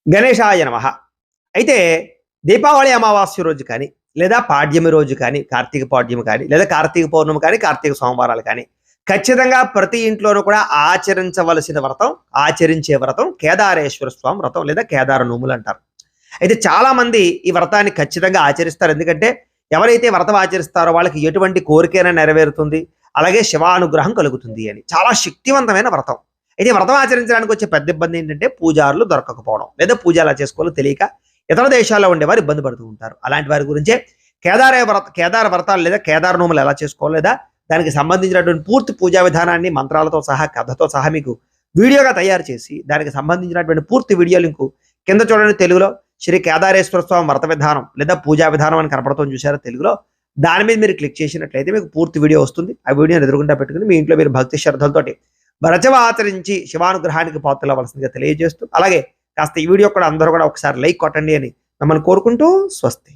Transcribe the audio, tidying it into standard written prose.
గణేశాయ నమః. అయితే దీపావళి అమావాస్య రోజు కానీ, లేదా పాడ్యమి రోజు కానీ, కార్తీక పాడ్యమి కానీ, లేదా కార్తీక పౌర్ణమి కానీ, కార్తీక సోమవారాలు కానీ, ఖచ్చితంగా ప్రతి ఇంట్లోనూ కూడా ఆచరించవలసిన వ్రతం, ఆచరించే వ్రతం కేదారేశ్వర స్వామి వ్రతం లేదా కేదార నోములు అంటారు. అయితే చాలా మంది ఈ వ్రతాన్ని ఖచ్చితంగా ఆచరిస్తారు. ఎందుకంటే ఎవరైతే వ్రతం ఆచరిస్తారో వాళ్ళకి ఎటువంటి కోరికైనా నెరవేరుతుంది, అలాగే శివానుగ్రహం కలుగుతుంది అని. చాలా శక్తివంతమైన వ్రతం. అయితే వ్రతం ఆచరించడానికి వచ్చే పెద్ద ఇబ్బంది ఏంటంటే పూజారులు దొరకకపోవడం, లేదా పూజ ఎలా చేసుకోవాలో తెలియక ఇతర దేశాల్లో ఉండేవారు ఇబ్బంది పడుతూ ఉంటారు. అలాంటి వారి గురించే కేదార వ్రతాలు లేదా కేదార నోములు ఎలా చేసుకోవాలి, లేదా దానికి సంబంధించినటువంటి పూర్తి పూజా విధానాన్ని మంత్రాలతో సహా, కథతో సహా మీకు వీడియోగా తయారు చేసి దానికి సంబంధించినటువంటి పూర్తి వీడియో లింకు కింద చూడండి. తెలుగులో శ్రీ కేదారేశ్వర స్వామి వ్రత విధానం లేదా పూజా విధానం అని కనపడుతుంది చూసారా తెలుగులో. దాని మీద మీరు క్లిక్ చేసినట్లయితే మీకు పూర్తి వీడియో వస్తుంది. ఆ వీడియోని ఎదురుగుండా పెట్టుకుని మీ ఇంట్లో మీరు భక్తి శ్రద్ధలతోటి వ్రతం ఆచరించి శివానుగ్రహానికి పాత్రలవలసిందిగా తెలియజేస్తూ, అలాగే కాస్త ఈ వీడియో కూడా అందరూ కూడా ఒకసారి లైక్ కొట్టండి అని మిమ్మల్ని కోరుకుంటూ స్వస్తి.